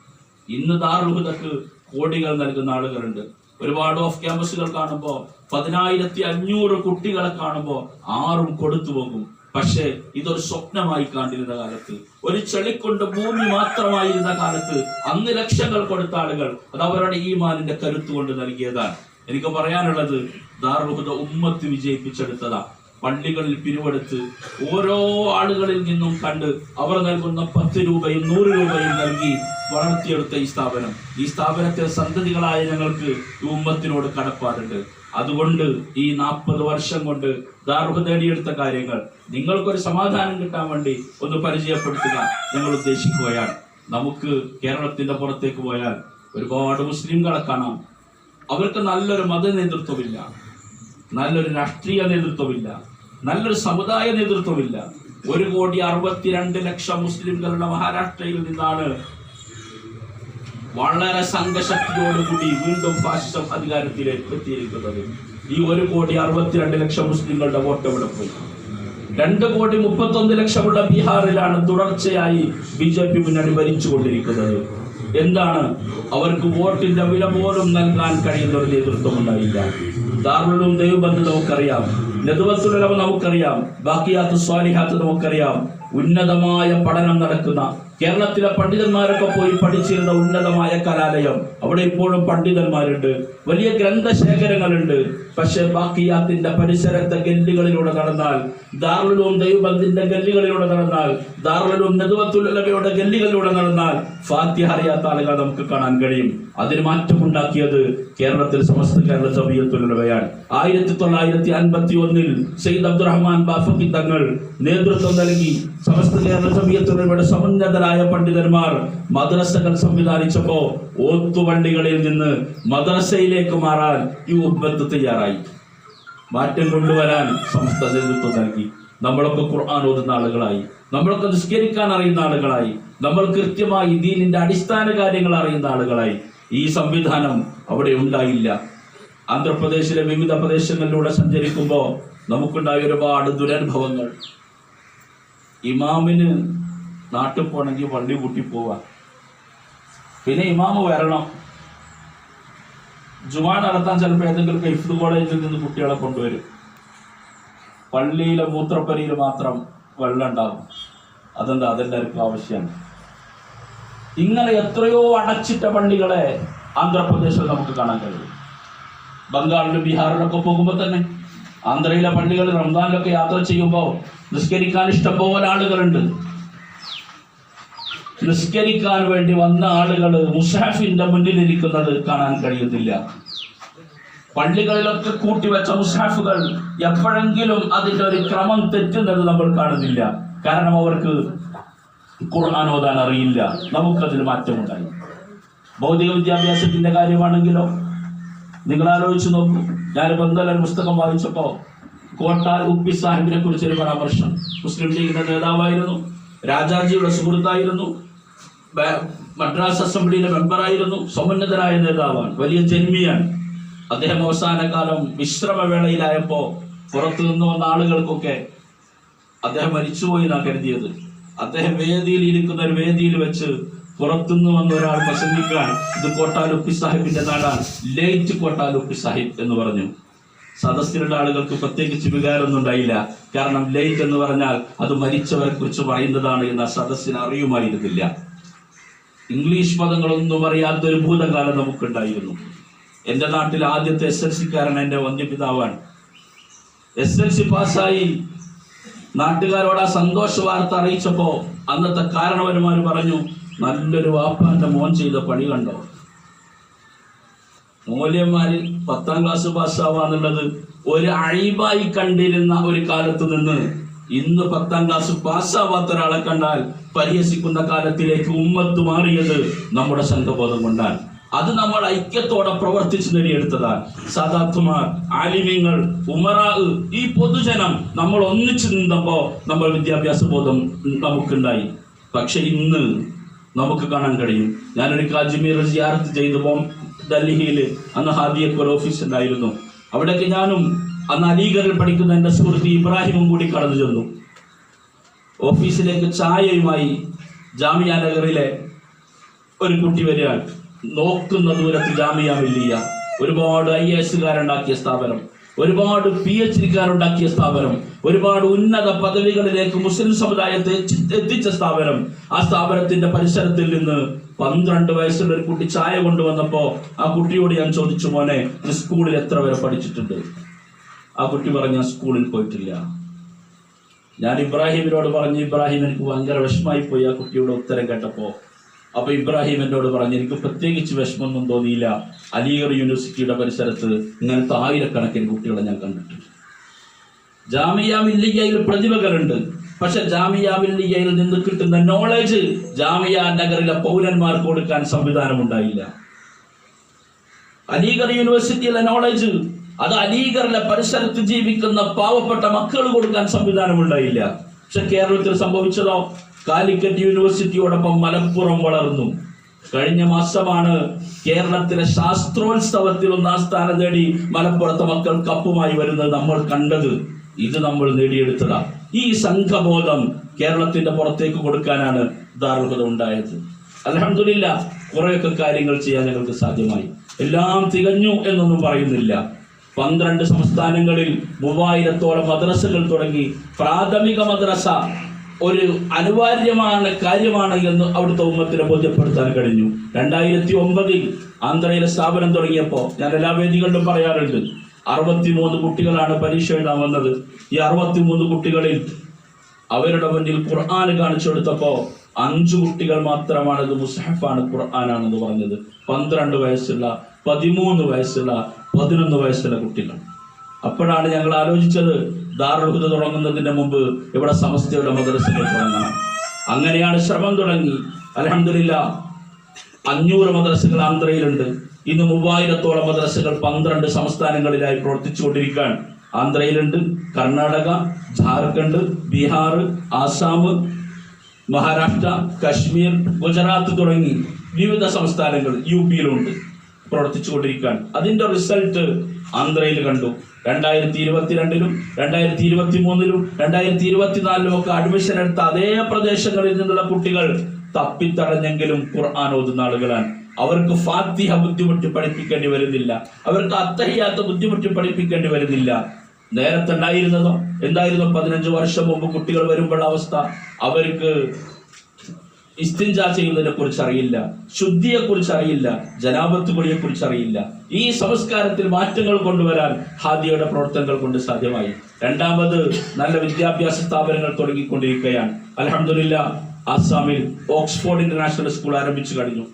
ഇന്ന് ദാറുൽ ഹുദക്ക് കോടികൾ നൽകുന്ന ആളുകളുണ്ട്. ഒരുപാട് ഓഫ് ക്യാമ്പസുകൾ കാണുമ്പോൾ 10,500 കുട്ടികളെ കാണുമ്പോൾ ആരും കൊടുത്തു പോകും. പക്ഷേ ഇതൊരു സ്വപ്നമായി കണ്ടിരുന്ന കാലത്ത്, ഒരു ചെളിക്കൊണ്ട് ഭൂമി മാത്രമായിരുന്ന കാലത്ത് അന്ന് ലക്ഷങ്ങൾ കൊടുത്ത ആളുകൾ അത് അവരുടെ ഈമാനിന്റെ കരുത്ത് കൊണ്ട് നൽകിയതാണ്. എനിക്ക് പറയാനുള്ളത് ദാറുൽ ഹുദ ഉമ്മത്ത് വിജയിപ്പിച്ചെടുത്തതാ. പള്ളികളിൽ പിരിവെടുത്ത് ഓരോ ആളുകളിൽ നിന്നും കണ്ട് അവർ നൽകുന്ന 10 രൂപയും 100 രൂപയും നൽകി വളർത്തിയെടുത്ത ഈ സ്ഥാപനത്തെ സന്തതികളായ ഞങ്ങൾക്ക് ഈ ഉമ്മത്തിനോട് കടപ്പാടുണ്ട്. അതുകൊണ്ട് ഈ 40 വർഷം കൊണ്ട് ദാറുൽ ഹുദ നേടിയെടുത്ത കാര്യങ്ങൾ നിങ്ങൾക്കൊരു സമാധാനം കിട്ടാൻ വേണ്ടി ഒന്ന് പരിചയപ്പെടുത്തുക ഞങ്ങൾ ഉദ്ദേശിക്കുകയാണ്. നമുക്ക് കേരളത്തിന്റെ പുറത്തേക്ക് പോയാൽ ഒരുപാട് മുസ്ലിംകളെ കാണാം. അവർക്ക് നല്ലൊരു മത നേതൃത്വമില്ല, നല്ലൊരു രാഷ്ട്രീയ നേതൃത്വമില്ല, നല്ലൊരു സമുദായ നേതൃത്വമില്ല. 1,62,00,000 മുസ്ലിംകളുടെ മഹാരാഷ്ട്രയിൽ നിന്നാണ് വളരെ സംഘശക്തിയോടുകൂടി വീണ്ടും ഫാസിസം അധികാരത്തിലേക്ക് എത്തിയിരിക്കുന്നത്. ഈ 1,62,00,000 മുസ്ലിങ്ങളുടെ വോട്ട് എവിടെ പോയി? 2,31,00,000 ബീഹാറിലാണ് തുടർച്ചയായി BJP മുന്നണി ഭരിച്ചുകൊണ്ടിരിക്കുന്നത്. എന്താണ്? അവർക്ക് വോട്ടിന്റെ വില പോലും നൽകാൻ കഴിയുന്ന ഒരു നേതൃത്വം ഉണ്ടായില്ല. ദാറുൽ ഉലൂം ദേവബന്ദ് നമുക്കറിയാം, നദ്വത്തുൽ ഉലമ നമുക്കറിയാം, ബാഖിയാത്തു സ്വാലിഹാത്ത് നമുക്കറിയാം. ഉന്നതമായ പഠനം നടക്കുന്ന, കേരളത്തിലെ പണ്ഡിതന്മാരൊക്കെ പോയി പഠിച്ചിരുന്ന ഉന്നതമായ കലാലയം. അവിടെ ഇപ്പോഴും പണ്ഡിതന്മാരുണ്ട്, വലിയ ഗ്രന്ഥശേഖരങ്ങളുണ്ട്. പക്ഷെ ബാഖിയാത്തിന്റെ പരിസരത്തെ ഗല്ലികളിലൂടെ നടന്നാൽ, ദാറുൽ ഉലൂം ദേവബന്ദിന്റെ ഗല്ലികളിലൂടെ നടന്നാൽ, ദാറുൽ ഉലൂം നദ്വത്തുൽ ഉലമയുടെ ഗല്ലികളിലൂടെ നടന്നാൽ ഫാത്തിഹ അറിയാത്ത ആളുകൾ നമുക്ക് കാണാൻ കഴിയും. അതിന് മാറ്റമുണ്ടാക്കിയത് കേരളത്തിൽ സമസ്ത കേരള ജമിയത്തുൽ ഉലമയാണ്. 1951 സയ്യിദ് അബ്ദുറഹ്മാൻ ബാഫഖി തങ്ങൾ നേതൃത്വം നൽകി സമസ്ത കേരള ജമിയത്തുൽ ഉലമയുടെ സമുന്നതരായ പണ്ഡിതന്മാർ മദ്രസകൾ സംവിധാനിച്ചപ്പോ ഓത്തുപള്ളികളിൽ നിന്ന് മദ്രസയിലേക്ക് മാറാൻ ഈ ഉമ്മത്ത് തയ്യാറായി. മാറ്റം കൊണ്ടുവരാൻ സമസ്ത നേതൃത്വം നൽകി. നമ്മളൊക്കെ ഖുർആൻ ഓതുന്ന ആളുകളായി, നമ്മളൊക്കെ നിസ്കരിക്കാൻ അറിയുന്ന ആളുകളായി, നമ്മൾ കൃത്യമായി ദീനിന്റെ അടിസ്ഥാന കാര്യങ്ങൾ അറിയുന്ന ആളുകളായി. ഈ സംവിധാനം അവിടെ ഉണ്ടായില്ല. ആന്ധ്രാപ്രദേശിലെ വിവിധ പ്രദേശങ്ങളിലൂടെ സഞ്ചരിക്കുമ്പോൾ നമുക്കുണ്ടായ ഒരുപാട് ദുരനുഭവങ്ങൾ. ഇമാമിന് നാട്ടിൽ പോകണമെങ്കിൽ പള്ളി കൂട്ടി പോവാം, പിന്നെ ഇമാമ് വരണം. ജുമാ നടത്താൻ ചിലപ്പോൾ ഏതെങ്കിലും ഹിഫ്ദ് കോളേജിൽ നിന്ന് കുട്ടികളെ കൊണ്ടുവരും. പള്ളിയിലെ മൂത്രപ്പരിയിൽ മാത്രം വെള്ളം ഉണ്ടാകും. അതെന്താ? അതെല്ലാവർക്കും ആവശ്യമാണ്. ഇങ്ങനെ എത്രയോ അടച്ചിട്ട പള്ളികളെ ആന്ധ്രാപ്രദേശിൽ നമുക്ക് കാണാൻ കഴിയും. ബംഗാളിലും ബീഹാറിലൊക്കെ പോകുമ്പോൾ തന്നെ ആന്ധ്രയിലെ പള്ളികൾ റംസാനിലൊക്കെ യാത്ര ചെയ്യുമ്പോൾ നിസ്കരിക്കാൻ ഇഷ്ടംപോലെ ആളുകളുണ്ട്. നിസ്കരിക്കാൻ വേണ്ടി വന്ന ആളുകൾ മുസ്ഹഫിന്റെ മുന്നിലിരിക്കുന്നത് കാണാൻ കഴിയുന്നില്ല. പള്ളികളിലൊക്കെ കൂട്ടിവെച്ച മുസ്ഹഫുകൾ എപ്പോഴെങ്കിലും അതിന്റെ ഒരു ക്രമം തെറ്റുന്നത് നമ്മൾ കാണുന്നില്ല. കാരണം അവർക്ക് ഖുർആൻ ഓതാൻ അറിയില്ല. നമുക്കതിൽ മാറ്റമുണ്ടായി. ഭൗതിക വിദ്യാഭ്യാസത്തിന്റെ കാര്യമാണെങ്കിലോ നിങ്ങൾ ആലോചിച്ച് നോക്കൂ. ഞാനിപ്പോൾ എന്തെല്ലാം പുസ്തകം വായിച്ചപ്പോ കോട്ടാൽ ഉപ്പി സാഹിബിനെ കുറിച്ചൊരു പരാമർശം. മുസ്ലിം ലീഗിന്റെ നേതാവായിരുന്നു, രാജാജിയുടെ സുഹൃത്തായിരുന്നു, മദ്രാസ് അസംബ്ലിയിലെ മെമ്പറായിരുന്നു, സമുന്നതനായ നേതാവാണ്, വലിയ ജന്മിയാണ്. അദ്ദേഹം അവസാന കാലം വിശ്രമവേളയിലായപ്പോ പുറത്തു നിന്ന് വന്ന ആളുകൾക്കൊക്കെ അദ്ദേഹം മരിച്ചുപോയി എന്നാണ് കരുതിയത്. അദ്ദേഹം വേദിയിൽ ഇരിക്കുന്ന ഒരു വേദിയിൽ വെച്ച് പുറത്തുനിന്ന് വന്ന ഒരാൾ പ്രസംഗിക്കാൻ ഇത് കോട്ടാലുപ്പി സാഹിബിന്റെ നാടാണ്, ലേറ്റ് കോട്ടാലുപ്പി സാഹിബ് എന്ന് പറഞ്ഞു. സദസ്സിലുള്ള ആളുകൾക്ക് പ്രത്യേകിച്ച് വികാരമൊന്നും ഉണ്ടായില്ല. കാരണം ലേറ്റ് എന്ന് പറഞ്ഞാൽ അത് മരിച്ചവരെ കുറിച്ച് പറയുന്നതാണ് എന്ന് സദസ്സിന് അറിയുമായിരുന്നില്ല. ഇംഗ്ലീഷ് പദങ്ങളൊന്നും അറിയാത്തൊരു ഭൂതകാലം നമുക്കുണ്ടായിരുന്നു. എൻ്റെ നാട്ടിൽ ആദ്യത്തെ SLC-കാരൻ എൻ്റെ വന്യപിതാവാണ്. SLC പാസ്സായി നാട്ടുകാരോട് ആ സന്തോഷ വാർത്ത അറിയിച്ചപ്പോ അന്നത്തെ കാരണവന്മാർ പറഞ്ഞു, നല്ലൊരു വാപ്പാന്റെ മോൻ ചെയ്ത പണി കണ്ടോ. മൂല്യന്മാര് 10ാം ക്ലാസ് പാസ്സാവാന്നുള്ളത് ഒരു അഴിബായി കണ്ടിരുന്ന ഒരു കാലത്ത് നിന്ന് ഇന്ന് 10ാം ക്ലാസ് പാസ്സാവാത്ത ഒരാളെ കണ്ടാൽ പരിഹസിക്കുന്ന കാലത്തിലേക്ക് ഉമ്മത്ത് മാറിയത് നമ്മുടെ സംഘബോധം കൊണ്ടാണ്. അത് നമ്മൾ ഐക്യത്തോടെ പ്രവർത്തിച്ച് നേടിയെടുത്തതാണ്. സാദാത്തുമാർ, ആലിമീങ്ങൾ, ഉമറാ, ഈ പൊതുജനം നമ്മൾ ഒന്നിച്ചു നിന്നപ്പോ നമ്മൾ വിദ്യാഭ്യാസ ബോധം നമുക്കുണ്ടായി. പക്ഷെ ഇന്ന് നമുക്ക് കാണാൻ കഴിയും. ഞാനൊരു അജ്മീർ സിയാറത്ത് ചെയ്തപ്പോൾ ഡൽഹിയിൽ അന്ന് ഹാദിയക്ക് ഒരു ഓഫീസ് ഉണ്ടായിരുന്നു. അവിടേക്ക് ഞാനും അന്ന് അലീഗറിൽ പഠിക്കുന്ന എൻ്റെ സുഹൃത്ത് ഇബ്രാഹിമും കൂടി കടന്നു ചെന്നു. ഓഫീസിലേക്ക് ചായയുമായി ജാമിയ നഗറിലെ ഒരു കുട്ടി വരികയാണ്. നോക്കുന്ന ദൂരത്ത് ജാമിയ മില്ലിയ, ഒരുപാട് IAS-കാരുണ്ടാക്കിയ സ്ഥാപനം. ഒരുപാട് PhD-കാരുണ്ടാക്കിയ സ്ഥാപനം, ഒരുപാട് ഉന്നത പദവികളിലേക്ക് മുസ്ലിം സമുദായത്തെ എത്തിച്ച സ്ഥാപനം. ആ സ്ഥാപനത്തിന്റെ പരിസരത്തിൽ നിന്ന് 12 വയസ്സുള്ള ഒരു കുട്ടി ചായ കൊണ്ടുവന്നപ്പോ ആ കുട്ടിയോട് ഞാൻ ചോദിച്ചു, മോനെ നീ സ്കൂളിൽ എത്ര വരെ പഠിച്ചിട്ടുണ്ട്? ആ കുട്ടി പറഞ്ഞു, ഞാൻ സ്കൂളിൽ പോയിട്ടില്ല. ഞാൻ ഇബ്രാഹിമിനോട് പറഞ്ഞു, ഇബ്രാഹിം എനിക്ക് ഭയങ്കര വിഷമായി പോയി ആ കുട്ടിയുടെ ഉത്തരം കേട്ടപ്പോ. അപ്പൊ ഇബ്രാഹിം എന്നോട് പറഞ്ഞു, എനിക്ക് പ്രത്യേകിച്ച് വിഷമമൊന്നും തോന്നിയില്ല. അലിഗർ യൂണിവേഴ്സിറ്റിയുടെ പരിസരത്ത് ഇങ്ങനത്തെ ആയിരക്കണക്കിന് കുട്ടികളെ ഞാൻ കണ്ടിട്ടുണ്ട്. ജാമിയ മില്ലിയയിൽ പ്രതിഭകളുണ്ട്, പക്ഷെ ജാമിയ മില്ലിയയിൽ നിന്ന് കിട്ടുന്ന നോളജ് ജാമിയ നഗറിലെ പൗരന്മാർക്ക് കൊടുക്കാൻ സംവിധാനം ഉണ്ടായില്ല. അലിഗർ യൂണിവേഴ്സിറ്റിയിലെ നോളജ് അത് അലിഗറിലെ പരിസരത്ത് ജീവിക്കുന്ന പാവപ്പെട്ട മക്കൾ കൊടുക്കാൻ സംവിധാനം ഉണ്ടായില്ല. പക്ഷെ കേരളത്തിൽ സംഭവിച്ചതോ, കാലിക്കറ്റ് യൂണിവേഴ്സിറ്റിയോടൊപ്പം മലപ്പുറം വളർന്നു. കഴിഞ്ഞ മാസമാണ് കേരളത്തിലെ ശാസ്ത്രോത്സവത്തിൽ 1ാം സ്ഥാനം നേടി മലപ്പുറത്തെ മക്കൾ കപ്പുമായി വരുന്നത് നമ്മൾ കണ്ടത്. ഇത് നമ്മൾ നേടിയെടുത്തതാ. ഈ സംഘബോധം കേരളത്തിന്റെ പുറത്തേക്ക് കൊടുക്കാനാണ് ദാറുൽ ഹുദ ഉണ്ടായത്. അൽഹംദുലില്ലാഹ് കുറെയൊക്കെ കാര്യങ്ങൾ ചെയ്യാൻ ഞങ്ങൾക്ക് സാധ്യമായി. എല്ലാം തികഞ്ഞു എന്നൊന്നും പറയുന്നില്ല. 12 സംസ്ഥാനങ്ങളിൽ 3000-ഓളം മദ്രസകൾ തുടങ്ങി. പ്രാഥമിക മദ്രസ ഒരു അനിവാര്യമാണ് കാര്യമാണ് എന്ന് അവിടുത്തെ ഉമ്മത്തിനെ ബോധ്യപ്പെടുത്താൻ കഴിഞ്ഞു. 2009 ആന്ധ്രയിലെ സ്ഥാപനം തുടങ്ങിയപ്പോൾ ഞാൻ എല്ലാ വേദികളിലും പറയാറുണ്ട്, 63 കുട്ടികളാണ് പരീക്ഷ എഴുതാൻ വന്നത്. ഈ 63 കുട്ടികളിൽ അവരുടെ മുന്നിൽ ഖുർആൻ കാണിച്ചു കൊടുത്തപ്പോ 5 കുട്ടികൾ മാത്രമാണ് ഇത് മുസ്ഹഫാണ്, ഖുർആനാണെന്ന് പറഞ്ഞത്. 12 വയസ്സുള്ള, 13 വയസ്സുള്ള, 11 വയസ്സുള്ള കുട്ടികൾ. അപ്പോഴാണ് ഞങ്ങൾ ആലോചിച്ചത്, ദാറുൽ ഹുദ തുടങ്ങുന്നതിന് മുമ്പ് ഇവിടെ സമസ്തയുടെ മദ്രസകൾ തുടങ്ങണം. അങ്ങനെയാണ് ശ്രമം തുടങ്ങി. അൽഹംദുലില്ലാഹ് 500 മദ്രസകൾ ആന്ധ്രയിലുണ്ട്. ഇന്ന് 3000-ഓളം മദ്രസകൾ 12 സംസ്ഥാനങ്ങളിലായി പ്രവർത്തിച്ചുകൊണ്ടിരിക്കുകയാണ്. ആന്ധ്രയിലുണ്ട്, കർണാടക, ജാർഖണ്ഡ്, ബീഹാർ, ആസാം, മഹാരാഷ്ട്ര, കശ്മീർ, ഗുജറാത്ത് തുടങ്ങി വിവിധ സംസ്ഥാനങ്ങൾ UP-യിലുണ്ട് പ്രവർത്തിച്ചുകൊണ്ടിരിക്കുകയാണ്. അതിന്റെ റിസൾട്ട് ആന്ധ്രയിൽ കണ്ടു. 2022-ലും 2023-ലും 2024-ലും ഒക്കെ അഡ്മിഷൻ എടുത്ത അതേ പ്രദേശങ്ങളിൽ നിന്നുള്ള കുട്ടികൾ തപ്പിത്തടഞ്ഞെങ്കിലും ഖുർആൻ ഓതുന്ന ആളുകളാണ്. അവർക്ക് ഫാത്തിഹ ബുദ്ധിമുട്ടി പഠിപ്പിക്കേണ്ടി വരുന്നില്ല, അവർക്ക് അത്തഹിയാത്ത് ബുദ്ധിമുട്ടി പഠിപ്പിക്കേണ്ടി വരുന്നില്ല. നേരത്തെ ഉണ്ടായിരുന്നതോ എന്തായിരുന്നു? 15 വർഷം മുമ്പ് കുട്ടികൾ വരുമ്പോൾ അവസ്ഥ, അവർക്ക് ഇസ്തിൻജ ചെയ്യുന്നതിനെ കുറിച്ച് അറിയില്ല, ശുദ്ധിയെ കുറിച്ച് അറിയില്ല, ജനാബത്ത് കുളിയെ കുറിച്ച് അറിയില്ല. ഈ സംസ്കാരത്തിൽ മാറ്റങ്ങൾ കൊണ്ടുവരാൻ ഹാദിയുടെ പ്രവർത്തനങ്ങൾ കൊണ്ട് സാധ്യമായി. രണ്ടാമത് നല്ല വിദ്യാഭ്യാസ സ്ഥാപനങ്ങൾ തുടങ്ങിക്കൊണ്ടിരിക്കുകയാണ്. അൽഹംദുലില്ലാഹ് ആസാമിൽ ഓക്സ്ഫോർഡ് ഇന്റർനാഷണൽ സ്കൂൾ ആരംഭിച്ചു കഴിഞ്ഞു.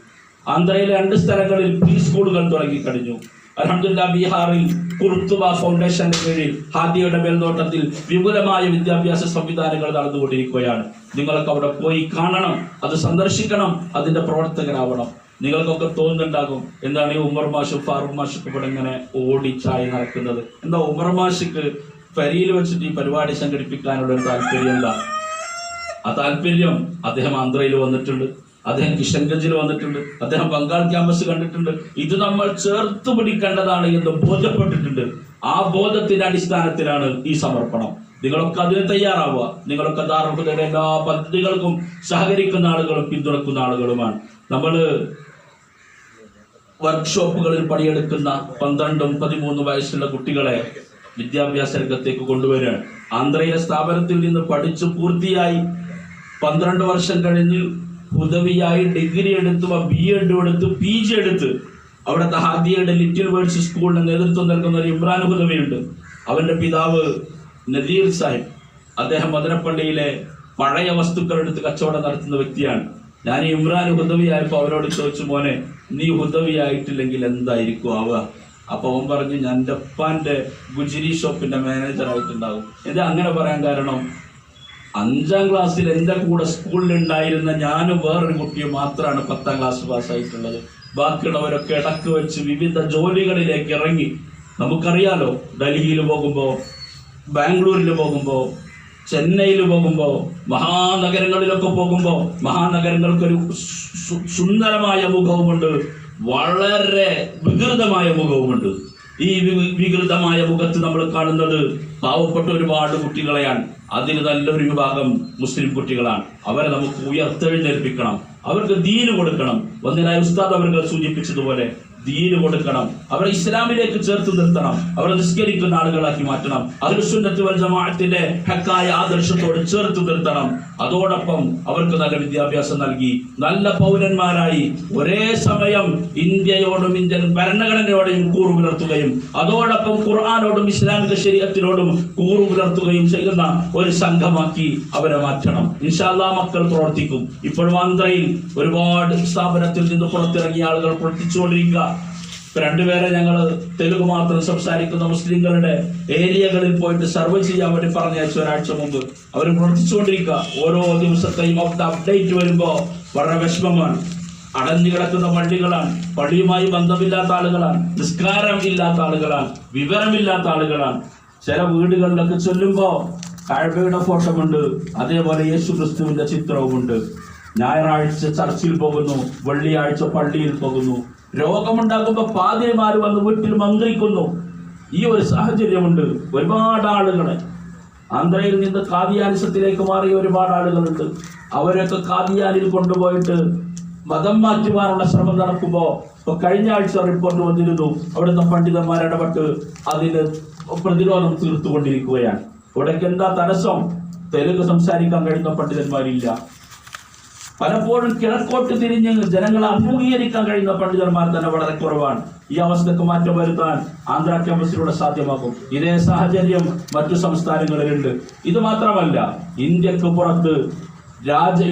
ആന്ധ്രയിലെ 2 സ്ഥലങ്ങളിൽ പ്രീ സ്കൂളുകൾ തുടങ്ങി കഴിഞ്ഞു. അൽഹംദുലില്ലാഹ് ബീഹാറിൽ കുർത്തുബ ഫൗണ്ടേഷന്റെ കീഴിൽ ഹാദിയുടെ മേൽനോട്ടത്തിൽ വിപുലമായ വിദ്യാഭ്യാസ സംവിധാനങ്ങൾ നടന്നുകൊണ്ടിരിക്കുകയാണ്. നിങ്ങളൊക്കെ അവിടെ പോയി കാണണം, അത് സന്ദർശിക്കണം, അതിന്റെ പ്രവർത്തകരാവണം. നിങ്ങൾക്കൊക്കെ തോന്നുന്നുണ്ടാകും, എന്താണ് ഈ ഉമർ മാഷും ഫാറൂഖ് മാഷും ഇവിടെ ഇങ്ങനെ ഓടിച്ചായി നടക്കുന്നത്? എന്താ ഉമർ മാഷിക്ക് പരിയിൽ വെച്ചിട്ട് ഈ പരിപാടി സംഘടിപ്പിക്കാനുള്ള ഒരു താല്പര്യം എന്താ? ആ താല്പര്യം, അദ്ദേഹം ആന്ധ്രയിൽ വന്നിട്ടുണ്ട്, അദ്ദേഹം കിഷൻഗഞ്ചിൽ വന്നിട്ടുണ്ട്, അദ്ദേഹം ബംഗാൾ ക്യാമ്പസ് കണ്ടിട്ടുണ്ട്. ഇത് നമ്മൾ ചേർത്ത് പിടിക്കേണ്ടതാണ് എന്ന് ബോധ്യപ്പെട്ടിട്ടുണ്ട്. ആ ബോധത്തിന്റെ അടിസ്ഥാനത്തിലാണ് ഈ സമർപ്പണം. നിങ്ങളൊക്കെ അതിന് തയ്യാറാവുക. നിങ്ങളൊക്കെ ദാറുൽ ഹുദയുടെ എല്ലാ പദ്ധതികൾക്കും സഹകരിക്കുന്ന ആളുകളും പിന്തുണക്കുന്ന ആളുകളുമാണ്. നമ്മൾ വർക്ക്ഷോപ്പുകളിൽ പണിയെടുക്കുന്ന 12-ഉം 13 വയസ്സുള്ള കുട്ടികളെ വിദ്യാഭ്യാസ രംഗത്തേക്ക് കൊണ്ടുവരികയാണ്. ആന്ധ്രയിലെ സ്ഥാപനത്തിൽ നിന്ന് പഠിച്ചു പൂർത്തിയായി 12 വർഷം കഴിഞ്ഞ് ഹുദവിയായി ഡിഗ്രി എടുത്ത്, BEd എടുത്ത്, PG എടുത്ത് അവിടുത്തെ ഹാദിയയുടെ ലിറ്റിൽ വേർഡ്സ് സ്കൂളിന് നേതൃത്വം നൽകുന്ന ഒരു ഇമ്രാൻ ഹുദവിയുണ്ട്. അവന്റെ പിതാവ് നദീർ സാഹിബ്, അദ്ദേഹം മദനപ്പള്ളിയിലെ പഴയ വസ്തുക്കൾ എടുത്ത് കച്ചവടം നടത്തുന്ന വ്യക്തിയാണ്. ഞാൻ ഈ ഇമ്രാൻ ഹുദവിയായപ്പോൾ അവരോട് ചോദിച്ചു, മോനെ നീ ഹുദവിയായിട്ടില്ലെങ്കിൽ എന്തായിരിക്കും ആവുക? അപ്പൊ അവൻ പറഞ്ഞു, ഞാൻ എൻ്റെ ഉപ്പാന്റെ ഗുജരി ഷോപ്പിന്റെ മാനേജർ ആയിട്ടുണ്ടാകും. എന്താ അങ്ങനെ പറയാൻ കാരണം? 5ാം ക്ലാസ്സിൽ എൻ്റെ കൂടെ സ്കൂളിൽ ഉണ്ടായിരുന്ന ഞാനും വേറൊരു കുട്ടിയും മാത്രമാണ് 10ാം ക്ലാസ് പാസ്സായിട്ടുള്ളത്. ബാക്കിയുള്ളവരൊക്കെ ഇടക്ക് വെച്ച് വിവിധ ജോലികളിലേക്ക് ഇറങ്ങി. നമുക്കറിയാലോ, ഡൽഹിയിൽ പോകുമ്പോൾ, ബാംഗ്ലൂരിൽ പോകുമ്പോൾ, ചെന്നൈയിൽ പോകുമ്പോൾ, മഹാനഗരങ്ങളിലൊക്കെ പോകുമ്പോൾ, മഹാനഗരങ്ങൾക്കൊരു സുന്ദരമായ മുഖവുമുണ്ട്, വളരെ വികൃതമായ മുഖവുമുണ്ട്. ഈ വികൃതമായ മുഖത്ത് നമ്മൾ കാണുന്നത് പാവപ്പെട്ട ഒരുപാട് കുട്ടികളെയാണ്. അതിന് നല്ലൊരു വിഭാഗം മുസ്ലിം കുട്ടികളാണ്. അവരെ നമുക്ക് ഉയർത്തെഴുന്നേൽപ്പിക്കണം, അവർക്ക് ദീന് കൊടുക്കണം. ഒന്നിനായി ഉസ്താദ് അവർക്ക് സൂചിപ്പിച്ചതുപോലെ ദീന് കൊടുക്കണം, അവരെ ഇസ്ലാമിലേക്ക് ചേർത്ത് നിർത്തണം, അവരെ നിസ്കരിക്കുന്ന ആളുകളാക്കി മാറ്റണം, അഹ്ലുസുന്നത്ത് വൽ ജമാഅത്തിന്റെ ഹക്കായ ആദർശത്തോട് ചേർത്ത് നിർത്തണം. അതോടൊപ്പം അവർക്ക് നല്ല വിദ്യാഭ്യാസം നൽകി നല്ല പൗരന്മാരായി ഒരേ സമയം ഇന്ത്യയോടും ഇന്ത്യൻ ഭരണഘടനയോടും കൂറു പുലർത്തുകയും അതോടൊപ്പം ഖുർആനോടും ഇസ്ലാമിക ശരീഅത്തിനോടും കൂറു പുലർത്തുകയും ചെയ്യുന്ന ഒരു സംഘമാക്കി അവരെ മാറ്റണം. ഇൻഷാ അല്ലാഹ് മക്കൾ പ്രവർത്തിക്കും. ഇപ്പോൾ ആന്ധ്രയിൽ ഒരുപാട് സ്ഥാപനത്തിൽ നിന്ന് പുറത്തിറങ്ങിയ ആളുകൾ പ്രവർത്തിച്ചുകൊണ്ടിരിക്കുക. രണ്ടുപേരെ ഞങ്ങൾ തെലുങ്ക് മാത്രം സംസാരിക്കുന്ന മുസ്ലിങ്ങളുടെ ഏരിയകളിൽ പോയിട്ട് സർവേ ചെയ്യാൻ വേണ്ടി പറഞ്ഞയച്ചു ഒരാഴ്ച മുമ്പ്. അവർ പ്രവർത്തിച്ചുകൊണ്ടിരിക്കുക. ഓരോ ദിവസത്തെയും അപ്ഡേറ്റ് വരുമ്പോൾ വളരെ വിഷമമാണ്. അടഞ്ഞു കിടക്കുന്ന പള്ളികളാണ്, പള്ളിയുമായി ബന്ധമില്ലാത്ത ആളുകളാണ്, നിസ്കാരം ഇല്ലാത്ത ആളുകളാണ്, വിവരമില്ലാത്ത ആളുകളാണ്. ചില വീടുകളിലൊക്കെ ചൊല്ലുമ്പോൾ കഅബയുടെ ഫോട്ടോമുണ്ട്, അതേപോലെ യേശു ക്രിസ്തുവിന്റെ ചിത്രവുമുണ്ട്. ഞായറാഴ്ച ചർച്ചിൽ പോകുന്നു, വെള്ളിയാഴ്ച പള്ളിയിൽ പോകുന്നു. രോഗമുണ്ടാകുമ്പോൾ പാതിരിമാർ വന്ന് വീട്ടിൽ മന്ത്രിക്കുന്നു. ഈ ഒരു സാഹചര്യമുണ്ട്. ഒരുപാട് ആളുകളെ ആന്ധ്രയിൽ നിന്ന് കാദിയാനിസത്തിലേക്ക് മാറിയ ഒരുപാട് ആളുകളുണ്ട്. അവരൊക്കെ കാദിയാനിൽ കൊണ്ടുപോയിട്ട് മതം മാറ്റുവാനുള്ള ശ്രമം നടക്കുമ്പോൾ കഴിഞ്ഞ ആഴ്ച റിപ്പോർട്ട് വന്നിരുന്നു, അവിടുത്തെ പണ്ഡിതന്മാർ ഇടപെട്ട് അതിന് പ്രതിരോധം തീർത്തുകൊണ്ടിരിക്കുകയാണ്. ഇവിടേക്ക് എന്താ തടസ്സം? തെലുങ്ക് സംസാരിക്കാൻ കഴിയുന്ന പണ്ഡിതന്മാരില്ല. പലപ്പോഴും കിഴക്കോട്ട് തിരിഞ്ഞ് ജനങ്ങളെ അഭിമുഖീകരിക്കാൻ കഴിയുന്ന പണ്ഡിതന്മാർ തന്നെ വളരെ കുറവാണ്. ഈ അവസ്ഥക്ക് മാറ്റം വരുത്താൻ ആന്ധ്ര ക്യാമ്പസിലൂടെ സാധ്യമാക്കും. ഇതേ സാഹചര്യം മറ്റു സംസ്ഥാനങ്ങളിലുണ്ട്. ഇത് മാത്രമല്ല, ഇന്ത്യക്ക് പുറത്ത്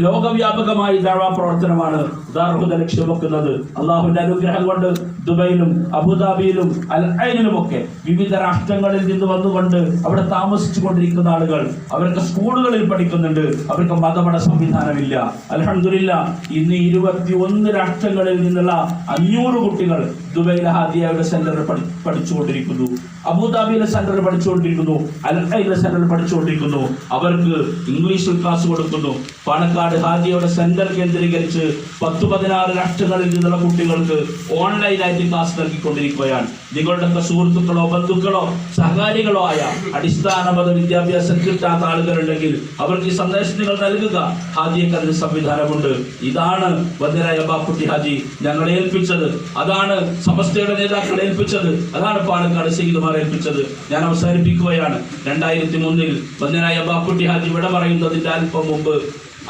ലോകവ്യാപകമായി ദഅ്വാ പ്രവർത്തനമാണ് ദാറുൽ ഹുദ ലക്ഷ്യം വെക്കുന്നത്. അള്ളാഹുവിന്റെ അനുഗ്രഹം കൊണ്ട് ദുബൈയിലും അബുദാബിയിലും അൽ ഐനിലുമൊക്കെ വിവിധ രാഷ്ട്രങ്ങളിൽ നിന്ന് വന്നുകൊണ്ട് അവിടെ താമസിച്ചു കൊണ്ടിരിക്കുന്ന ആളുകൾ അവർക്ക് സ്കൂളുകളിൽ പഠിക്കുന്നുണ്ട്. അവർക്ക് മതപഠന സംവിധാനമില്ല. അൽഹംദുലില്ലാഹ് ഇന്ന് 21 രാഷ്ട്രങ്ങളിൽ നിന്നുള്ള 500 കുട്ടികൾ ദുബൈയിലെ ഹാദിയയുടെ സെന്ററിൽ പഠിച്ചുകൊണ്ടിരിക്കുന്നു, അബുദാബിയിലെ സെന്ററിൽ പഠിച്ചുകൊണ്ടിരിക്കുന്നു, അൽ ഐനിലെ സെന്ററിൽ പഠിച്ചുകൊണ്ടിരിക്കുന്നു. അവർക്ക് ഇംഗ്ലീഷിൽ ക്ലാസ് കൊടുക്കുന്നു. പാണക്കാട് ഹാദിയയുടെ സെന്റർ കേന്ദ്രീകരിച്ച് 10-16 രാഷ്ട്രങ്ങളിൽ നിന്നുള്ള കുട്ടികൾക്ക് ഓൺലൈനായിട്ട് ക്ലാസ് നൽകിക്കൊണ്ടിരിക്കുകയാണ്. നിങ്ങളുടെയൊക്കെ സുഹൃത്തുക്കളോ ബന്ധുക്കളോ സഹകാരികളോ ആയ അടിസ്ഥാന മത വിദ്യാഭ്യാസം കിട്ടാത്ത ആളുകളുണ്ടെങ്കിൽ അവർക്ക് ഈ സന്ദേശം നിങ്ങൾ നൽകുക. ഹാദിയക്ക് അതിന് സംവിധാനമുണ്ട്. ഇതാണ് വന്ദനായ ബാപ്പുട്ടി ഹാജി ഞങ്ങളെ ഏൽപ്പിച്ചത്, അതാണ് സമസ്തയുടെ നേതാക്കളെ ഏൽപ്പിച്ചത്, അതാണ് പാണക്കാട് സയ്യിദുമാർ ഏൽപ്പിച്ചത്. ഞാൻ അവസാനിപ്പിക്കുകയാണ്. 2003 വന്ദനായ ബാപ്പുട്ടി ഹാജി വിട പറയുന്നതിന്റെ അല്പം മുമ്പ്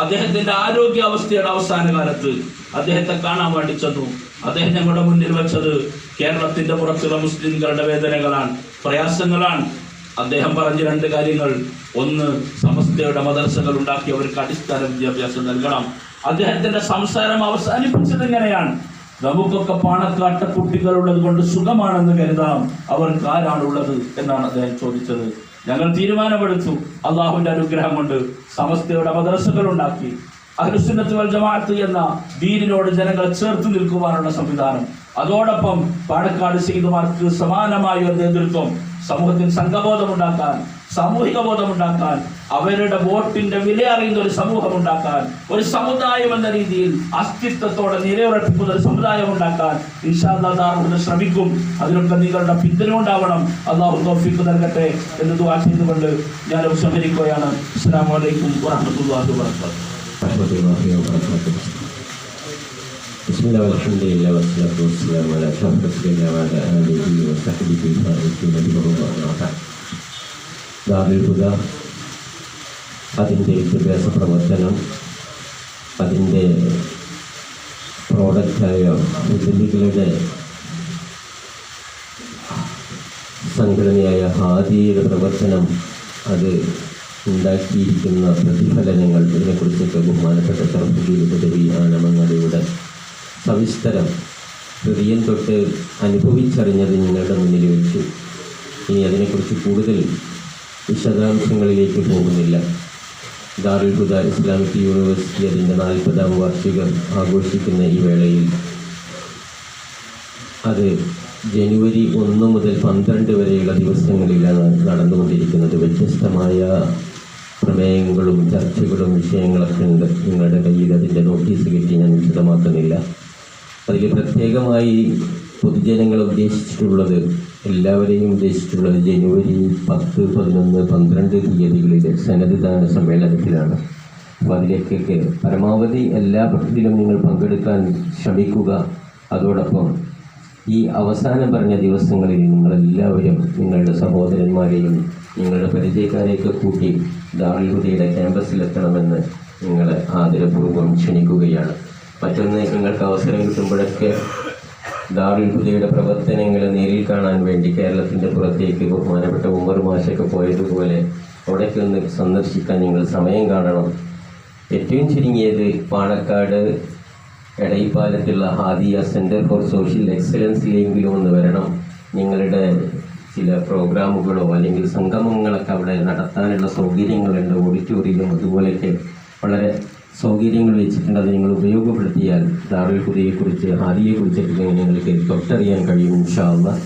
അദ്ദേഹത്തിന്റെ ആരോഗ്യാവസ്ഥയുടെ അവസാന കാലത്ത് അദ്ദേഹത്തെ കാണാൻ വേണ്ടി ചെന്നു. അദ്ദേഹം ഞങ്ങളുടെ മുന്നിൽ വെച്ചത് കേരളത്തിന്റെ പുറത്തുള്ള മുസ്ലിംകളുടെ വേദനകളാണ്, പ്രയാസങ്ങളാണ്. അദ്ദേഹം പറഞ്ഞ 2 കാര്യങ്ങൾ. ഒന്ന്, സമസ്തയുടെ മദർസകൾ ഉണ്ടാക്കി അവർക്ക് അടിസ്ഥാന വിദ്യാഭ്യാസം നൽകണം. അദ്ദേഹത്തിന്റെ സംസാരം അവസാനിപ്പിച്ചത് ഇങ്ങനെയാണ്: നമുക്കൊക്കെ പാണക്കാട്ട കുട്ടികളുള്ളത് കൊണ്ട് സുഖമാണെന്ന് കരുതാം, അവർക്ക് ആരാണുള്ളത് എന്നാണ് അദ്ദേഹം ചോദിച്ചത്. ഞങ്ങൾ തീരുമാനമെടുത്തു. അള്ളാഹുവിന്റെ അനുഗ്രഹം കൊണ്ട് സമസ്തയുടെ മദ്രസകൾ ഉണ്ടാക്കി അഹ്ലുസുന്നത്ത് വൽ ജമാഅത്ത് എന്ന ദീനിനോട് ജനങ്ങളെ ചേർത്ത് നിൽക്കുവാനുള്ള സംവിധാനം, അതോടൊപ്പം പാണക്കാട് സയ്യിദുമാർക്ക് സമാനമായ ഒരു നേതൃത്വം, സമൂഹത്തിൽ സംഘബോധമുണ്ടാക്കാൻ, സാമൂഹിക ബോധമുണ്ടാക്കാൻ, അവരുടെ വോട്ടിന്റെ വില അറിയുന്ന ഒരു സമൂഹം ഉണ്ടാക്കാൻ, ഒരു സമുദായം എന്ന രീതിയിൽ അസ്തിത്വത്തോടെ നിലയുറപ്പിക്കുന്ന ഒരു സമുദായം ഉണ്ടാക്കാൻ ഇൻഷാ അല്ലാഹ് ദാറുൽ ഹുദ ശ്രമിക്കും. അതിനൊക്കെ നിങ്ങളുടെ പിന്തുണ ഉണ്ടാവണം. അല്ലാഹു തൗഫീഖ് നൽകട്ടെ എന്ന് ദുആ ചെയ്തുകൊണ്ട് ഞാൻ ഉപസംഹരിക്കുകയാണ്. അസ്സലാമു അലൈക്കും വറഹ്മത്തുള്ളാഹി വബറകാതുഹു. ബിസ്മില്ലാ വൽഹംദുലില്ലാ വസ്സലാത്തു വസ്സലാമു അലാ അഷ്റഫിൽ അൻബിയാ വഅലാ ആലിഹി വസഹ്ബിഹി അജ്മഈൻ. ദാറുൽ ഹുദ അതിൻ്റെ വിദ്യാഭ്യാസ പ്രവർത്തനം, അതിൻ്റെ പ്രോഡക്റ്റായ മുസ്ലിംകളുടെ സംഘടനയായ ഹാദിയയുടെ പ്രവർത്തനം, അത് ഉണ്ടാക്കിയിരിക്കുന്ന പ്രതിഫലനങ്ങൾ, ഇതിനെക്കുറിച്ചൊക്കെ ബഹുമാനപ്പെട്ട ഷറഫുദ്ദീൻ ആനമങ്ങാടിയുടെ സവിസ്തരം ഹൃദയം തൊട്ട് അനുഭവിച്ചറിഞ്ഞത് നിങ്ങളുടെ മുന്നിൽ വെച്ചു. ഇനി അതിനെക്കുറിച്ച് കൂടുതൽ വിശദാംശങ്ങളിലേക്ക് പോകുന്നില്ല. ദാറുൽ ഹുദ ഇസ്ലാമിക് യൂണിവേഴ്സിറ്റി അതിൻ്റെ 40ാം വാർഷികം ആഘോഷിക്കുന്ന ഈ വേളയിൽ അത് ജനുവരി 1 മുതൽ 12 വരെയുള്ള ദിവസങ്ങളിലാണ് നടന്നുകൊണ്ടിരിക്കുന്നത്. വ്യത്യസ്തമായ പ്രമേയങ്ങളും ചർച്ചകളും വിഷയങ്ങളൊക്കെ ഉണ്ട്. നിങ്ങളുടെ കയ്യിൽ അതിൻ്റെ നോട്ടീസ് കിട്ടി, ഞാൻ വിശദമാക്കുന്നില്ല. അതിൽ പ്രത്യേകമായി പൊതുജനങ്ങളെ ഉദ്ദേശിച്ചിട്ടുള്ളത്, എല്ലാവരെയും ഉദ്ദേശിച്ചിട്ടുള്ളത് ജനുവരി 10, 11, 12 തീയതികളിൽ സന്നദ്ധദാന സമ്മേളനത്തിലാണ്. അപ്പോൾ അതിലേക്കൊക്കെ പരമാവധി എല്ലാ ഇതിലും നിങ്ങൾ പങ്കെടുക്കാൻ ശ്രമിക്കുക. അതോടൊപ്പം ഈ അവസാനം പറഞ്ഞ ദിവസങ്ങളിൽ നിങ്ങളെല്ലാവരും നിങ്ങളുടെ സഹോദരന്മാരെയും നിങ്ങളുടെ പരിചയക്കാരെയൊക്കെ കൂട്ടി ദാറുൽ ഹുദയുടെ ക്യാമ്പസിലെത്തണമെന്ന് നിങ്ങളെ ആദരപൂർവ്വം ക്ഷണിക്കുകയാണ്. മറ്റൊന്ന്, നിങ്ങൾക്ക് അവസരം കിട്ടുമ്പോഴൊക്കെ ദാറുൽ ഹുദയുടെ പ്രവർത്തനങ്ങളെ നേരിൽ കാണാൻ വേണ്ടി കേരളത്തിൻ്റെ പുറത്തേക്ക് ബഹുമാനപ്പെട്ട ഉമർ മാഷൊക്കെ പോയതുപോലെ അവിടേക്ക് ഒന്ന് സന്ദർശിക്കാൻ നിങ്ങൾ സമയം കാണണം. ഏറ്റവും ചുരുങ്ങിയത് പാണക്കാട് എടയിപ്പാലത്തുള്ള ഹാദിയ സെൻറ്റർ ഫോർ സോഷ്യൽ എക്സലൻസിലെങ്കിലും ഒന്ന് വരണം. നിങ്ങളുടെ ചില പ്രോഗ്രാമുകളോ അല്ലെങ്കിൽ സംഗമങ്ങളൊക്കെ അവിടെ നടത്താനുള്ള സൗകര്യങ്ങളുണ്ട്. ഓഡിറ്റോറിയം അതുപോലെയൊക്കെ വളരെ സൗകര്യങ്ങൾ വെച്ചിട്ടുണ്ട്. അത് നിങ്ങൾ ഉപയോഗപ്പെടുത്തിയാൽ ദാറുൽ ഹുദയെക്കുറിച്ച് ഹാദിയെക്കുറിച്ചൊക്കെ നിങ്ങൾക്ക് തൊട്ടറിയാൻ കഴിയും ഇൻഷാ അല്ലാഹ്.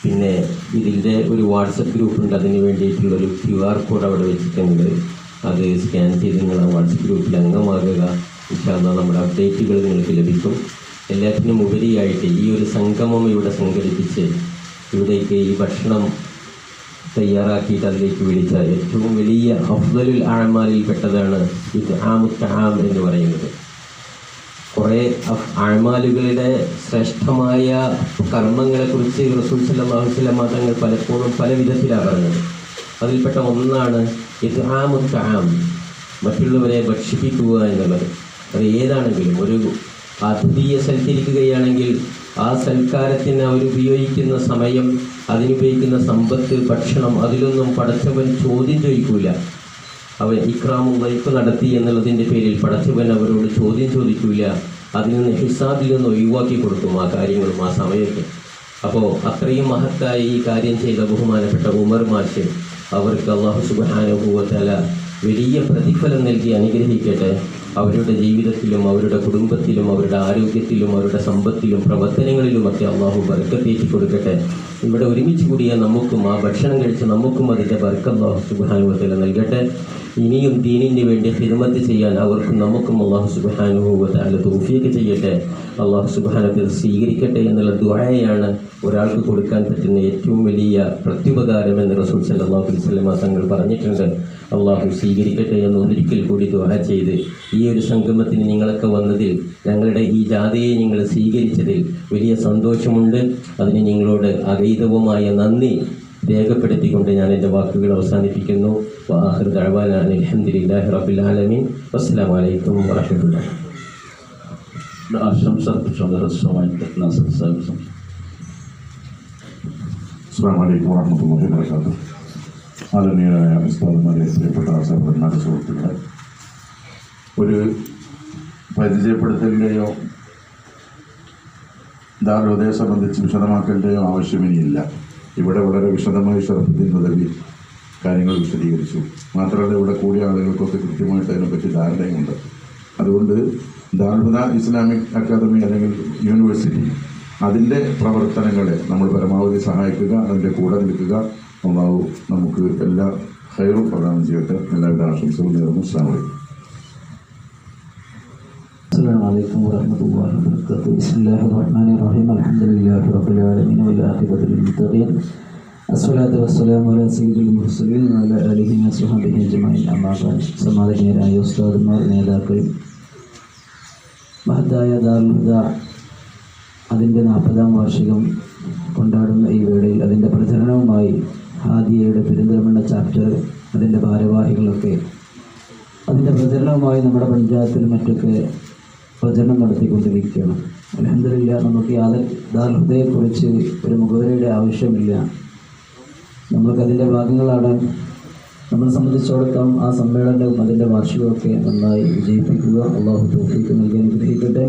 പിന്നെ ഇതിൻ്റെ ഒരു വാട്സപ്പ് ഗ്രൂപ്പുണ്ട്. അതിന് വേണ്ടിയിട്ടുള്ളൊരു QR കോഡ് അവിടെ വെച്ചിട്ടുണ്ട്. അത് സ്കാൻ ചെയ്ത് നിങ്ങൾ ആ വാട്സപ്പ് ഗ്രൂപ്പിൽ അംഗമാകുക. ഇൻഷാ അല്ലാഹ് നമ്മുടെ അപ്ഡേറ്റുകൾ നിങ്ങൾക്ക് ലഭിക്കും. എല്ലാത്തിനും ഉപരിയായിട്ട് ഈ ഒരു സംഗമം ഇവിടെ സംഘടിപ്പിച്ച് ഇവിടേക്ക് ഈ ഭക്ഷണം തയ്യാറാക്കിയിട്ട് അതിലേക്ക് വിളിച്ച ഏറ്റവും വലിയ അഫ്ദലുൽ അഅ്മാലിൽ പെട്ടതാണ് ഇത്ആമുത് തആം എന്ന് പറയുന്നത്. കുറേ അഅ്മാലുകളുടെ ശ്രേഷ്ഠമായ കർമ്മങ്ങളെക്കുറിച്ച് റസൂൽ സല്ലല്ലാഹു അലൈഹി വസല്ലം തങ്ങൾ പലപ്പോഴും പല വിധത്തിലാണ് പറഞ്ഞത്. അതിൽപ്പെട്ട ഒന്നാണ് ഇത്ആമുത് തആം, മറ്റുള്ളവരെ ഭക്ഷിപ്പിക്കുക എന്നുള്ളത്. അത് ഏതാണെങ്കിലും ഒരു അതിഥിയെ സൽക്കരിക്കുകയാണെങ്കിൽ ആ സൽക്കാരത്തിന് അവരുപയോഗിക്കുന്ന സമയം, അതിനുപയോഗിക്കുന്ന സമ്പത്ത്, ഭക്ഷണം, അതിലൊന്നും പടച്ചവൻ ചോദ്യം ചോദിക്കൂല. അവൻ ഇക്രാമും വൈഫ് നടത്തി എന്നുള്ളതിൻ്റെ പേരിൽ പടച്ചവൻ അവരോട് ചോദ്യം ചോദിക്കൂല. അതിൽ നിന്ന് ഹിസാബിൽ നിന്ന് ഒഴിവാക്കി കൊടുക്കും ആ കാര്യങ്ങളും ആ സമയത്ത്. അപ്പോൾ അത്രയും മഹത്തായ ഈ കാര്യം ചെയ്ത ബഹുമാനപ്പെട്ട ഉമർ മാഷ്, അവർക്ക് അല്ലാഹു സുബ്ഹാനഹു വ തആല വലിയ പ്രതിഫലം നൽകി അനുഗ്രഹിക്കട്ടെ. അവരുടെ ജീവിതത്തിലും അവരുടെ കുടുംബത്തിലും അവരുടെ ആരോഗ്യത്തിലും അവരുടെ സമ്പത്തിലും പ്രവർത്തനങ്ങളിലുമൊക്കെ അള്ളാഹു ബർക്കത്തേറ്റി കൊടുക്കട്ടെ. ഇവിടെ ഒരുമിച്ച് കൂടിയ നമുക്കും ആ ഭക്ഷണം കഴിച്ച് നമുക്കും അതിൻ്റെ ബർക്കത്ത് അല്ലാഹു സുബ്ഹാനഹു വ തആല നൽകട്ടെ. ഇനിയും ദീനിന് വേണ്ടി ഖിദ്മത്ത് ചെയ്യാൻ അവർക്കും നമുക്കും അല്ലാഹു സുബ്ഹാനഹു വ തആല തൗഫീഖ് ചെയ്യട്ടെ. അല്ലാഹു സുബ്ഹാനഹു വ തആല സ്വീകരിക്കട്ടെ എന്നുള്ള ദുആയാണ് ഒരാൾക്ക് കൊടുക്കാൻ പറ്റുന്ന ഏറ്റവും വലിയ പ്രത്യുപകാരം എന്ന് റസൂൽ സല്ലല്ലാഹു അലൈഹി വസല്ലം തങ്ങൾ പറഞ്ഞിട്ടുണ്ട്. അള്ളാഹു സ്വീകരിക്കട്ടെ എന്ന് ഒരിക്കൽ കൂടി ദുആ ചെയ്ത് ഈ ഒരു സംഗമത്തിന് നിങ്ങളൊക്കെ വന്നതിൽ, ഞങ്ങളുടെ ഈ ജാഥയെ നിങ്ങൾ സ്വീകരിച്ചതിൽ വലിയ സന്തോഷമുണ്ട്. അതിന് നിങ്ങളോട് അഗൈതവുമായ നന്ദി രേഖപ്പെടുത്തിക്കൊണ്ട് ഞാൻ എൻ്റെ വാക്കുകൾ അവസാനിപ്പിക്കുന്നു. വആഖിറു ദഅ്വാനാ അൽഹംദുലില്ലാഹി റബ്ബിൽ ആലമീൻ. വസ്സലാമു അലൈക്കും വറഹ്മത്തുള്ളാഹി. അസ്സലാമു അലൈക്കും വറഹ്മത്തുള്ളാഹി വബറകാതുഹു. ആദരണീയരായ ഉസ്താദുമാരെ, പ്രിയപ്പെട്ട സഹോദരന്മാരെ, സുഹൃത്തുക്കളെ, ഒരു പരിചയപ്പെടുത്തലിൻ്റെയോ ദാറുൽ ഹുദയെ സംബന്ധിച്ച് വിശദമാക്കലിൻ്റെയോ ആവശ്യമിനിയില്ല. ഇവിടെ വളരെ വിശദമായി ഷറഫുദ്ദീൻ ഹുദവി കാര്യങ്ങൾ വിശദീകരിച്ചു. മാത്രമല്ല ഇവിടെ കൂടിയ ആളുകൾക്കൊക്കെ കൃത്യമായിട്ട് അതിനെപ്പറ്റി ധാരണയുമുണ്ട്. അതുകൊണ്ട് ദാറുൽ ഹുദ ഇസ്ലാമിക് അക്കാദമി അല്ലെങ്കിൽ യൂണിവേഴ്സിറ്റി, അതിൻ്റെ പ്രവർത്തനങ്ങളെ നമ്മൾ പരമാവധി സഹായിക്കുക, അതിൻ്റെ കൂടെ നിൽക്കുക. അല്ലാഹു നമുക്ക് എല്ലാ ഖൈറും പ്രദാനം ചെയ്യട്ടെ. എല്ലാവിധ ആശംസകളും നേർന്നു. അസ്സലാമു അലൈക്കും. السلام عليكم ورحمة الله وبركاته. بسم الله الرحمن الرحيم. الحمد لله رب العالمين والعاقبة للمتقين. الصلاة والسلام على سيد المرسلين وعلى آله وصحبه أجمعين. أما بعد. സമാദരണീയരായ ഉസ്താദുമാർ, നേതാക്കൾ, മഹത്തായ ദാറുൽ ഹുദ അതിൻ്റെ 40-ാം വാർഷികം കൊണ്ടാടുന്ന ഈ വേളയിൽ അതിൻ്റെ പ്രചരണവുമായി ഹാദിയയുടെ പെരിന്തൽമണ്ണ ചാപ്റ്റർ, അതിൻ്റെ ഭാരവാഹികളൊക്കെ അതിൻ്റെ പ്രചരണവുമായി നമ്മുടെ പഞ്ചായത്തിൽ മറ്റൊക്കെ പ്രചരണം നടത്തിക്കൊണ്ടിരിക്കുകയാണ്. അൽഹംദുലില്ലാഹ്, നമുക്ക് ദാറുൽ ഹുദയെക്കുറിച്ച് ഒരു മുഖവരയുടെ ആവശ്യമില്ല. നമുക്കതിൻ്റെ ഭാഗങ്ങളാണ്. നമ്മളെ സംബന്ധിച്ചിടത്തോളം ആ സമ്മേളനവും അതിൻ്റെ വാർഷികമൊക്കെ നന്നായി വിജയിപ്പിക്കുക. അല്ലാഹു തൗഫീഖ് നൽകി അനുഗ്രഹിക്കട്ടെ.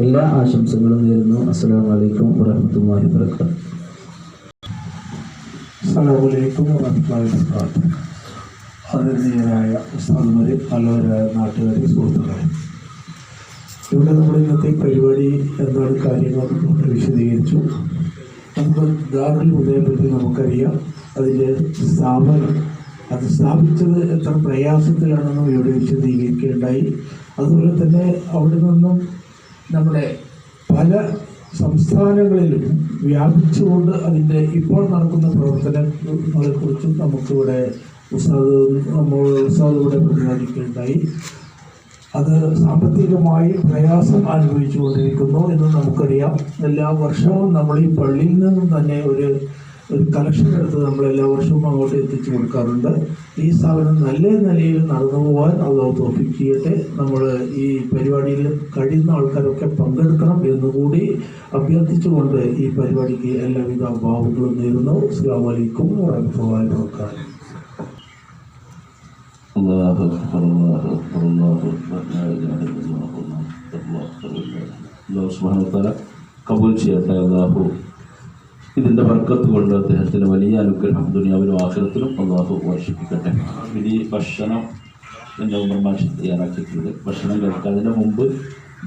എല്ലാ ആശംസകളും നേരുന്നു. അസ്സലാമു അലൈക്കും വറഹ്മത്തുള്ളാഹി വബറകാതുഹു. അസ്സലാമു അലൈക്കും വറഹ്മത്തുള്ളാഹി വബറകാതുഹു. ആദരണീയരായ ഉസ്താദുമാരെ, നല്ലവരായ നാട്ടുകാരെ, സുഹൃത്തുക്കളെ, ഇവിടെ നമ്മുടെ ഇന്നത്തെ പരിപാടി എന്താണ് കാര്യങ്ങൾ നമ്മൾ വിശദീകരിച്ചു. നമുക്ക് ദാറുൽ ഹുദയെ പറ്റി നമുക്കറിയാം. അതിൻ്റെ സ്ഥാപനം, അത് സ്ഥാപിച്ചത് എത്ര പ്രയാസത്തിലാണെന്നും ഇവിടെ വിശദീകരിക്കുകയുണ്ടായി. അതുപോലെ തന്നെ അവിടെ നിന്നും നമ്മുടെ പല സംസ്ഥാനങ്ങളിലും വ്യാപിച്ചുകൊണ്ട് അതിൻ്റെ ഇപ്പോൾ നടക്കുന്ന പ്രവർത്തനങ്ങളെക്കുറിച്ചും നമുക്കിവിടെ ഉസ്താദ് ഇവിടെ പ്രതിപാദിക്കുകയുണ്ടായി. അത് സാമ്പത്തികമായി പ്രയാസം അനുഭവിച്ചുകൊണ്ടിരിക്കുന്നു എന്ന് നമുക്കറിയാം. എല്ലാ വർഷവും നമ്മൾ ഈ പള്ളിയിൽ നിന്നും തന്നെ ഒരു കളക്ഷൻ എടുത്ത് നമ്മൾ എല്ലാ വർഷവും അങ്ങോട്ട് എത്തിച്ചു കൊടുക്കാറുണ്ട്. ഈ സ്ഥാപനം നല്ല നിലയിൽ നടന്നു പോകാൻ അള്ളാഹു തൗഫീഖ് ചെയ്യട്ടെ. നമ്മൾ ഈ പരിപാടിയിൽ കഴിയുന്ന ആൾക്കാരൊക്കെ പങ്കെടുക്കണം എന്നുകൂടി അഭ്യർത്ഥിച്ചുകൊണ്ട് ഈ പരിപാടിക്ക് എല്ലാവിധ ഭാവുകളും നേരുന്നു. അസ്സലാമു അലൈക്കും വറഹ്മത്തുള്ളാഹി വബറകാതുഹു. അല്ലാഹു അക്ബർ, അല്ലാഹു അക്ബർ, അല്ലാഹു അക്ബർ, ലാ ഇലാഹ ഇല്ലല്ലാഹ്, അല്ലാഹു സുബ്ഹാനഹു വ തആല കബൂൽ ചെയ്യട്ടെ. അല്ലാഹു ഇതിൻ്റെ ബർക്കത്ത് കൊണ്ട് അദ്ദേഹത്തിന് വലിയ അനുഗ്രഹം ദുനിയാവിലും ആഖിറത്തിലും അല്ലാഹു വർഷിപ്പിക്കട്ടെ. ഇനി ഭക്ഷണം എൻ്റെ ഉമ്മർമാഷി തയ്യാറാക്കിയിട്ടുണ്ട്. ഭക്ഷണം കഴിക്കുന്നതിന് മുമ്പ്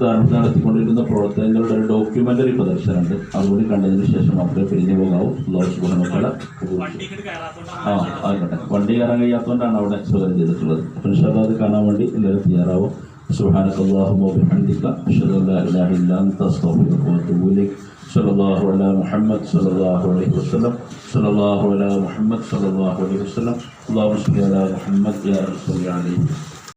നടത്തിക്കൊണ്ടിരിക്കുന്ന പ്രവർത്തനങ്ങളുടെ ഒരു ഡോക്യുമെൻ്ററി പ്രദർശനമുണ്ട്. അതുകൂടി കണ്ടതിന് ശേഷം മാത്രമേ പിരിഞ്ഞു പോകാവൂ. അല്ലാഹു സുബ്ഹാനഹു വ തആല ആയിക്കോട്ടെ. വണ്ടി കയറാൻ കഴിയാത്തതുകൊണ്ടാണ് അവിടെ സൗകര്യം ചെയ്തിട്ടുള്ളത്. അപ്പോൾ ഇൻഷാ അല്ലാഹ് അത് കാണാൻ വേണ്ടി എല്ലാവരും തയ്യാറാവും. സുബ്ഹാനക്കല്ലാഹുമ്മ വബിഹംദിക അഷ്ഹദു അൻ ലാ ഇലാഹ ഇല്ലാ അൻത അസ്തഗ്ഫിറുക വഅതൂബു ഇലൈക്. സല്ലല്ലാഹു അലാ മുഹമ്മദ് സല്ലല്ലാഹു അലൈഹി വസല്ലം. സല്ലല്ലാഹു അലാ മുഹമ്മദ് സല്ലല്ലാഹു അലൈഹി വസല്ലം. അല്ലാഹുമ്മ സ്വല്ലി അലാ മുഹമ്മദ് യാ റബ്ബി അലൈഹി.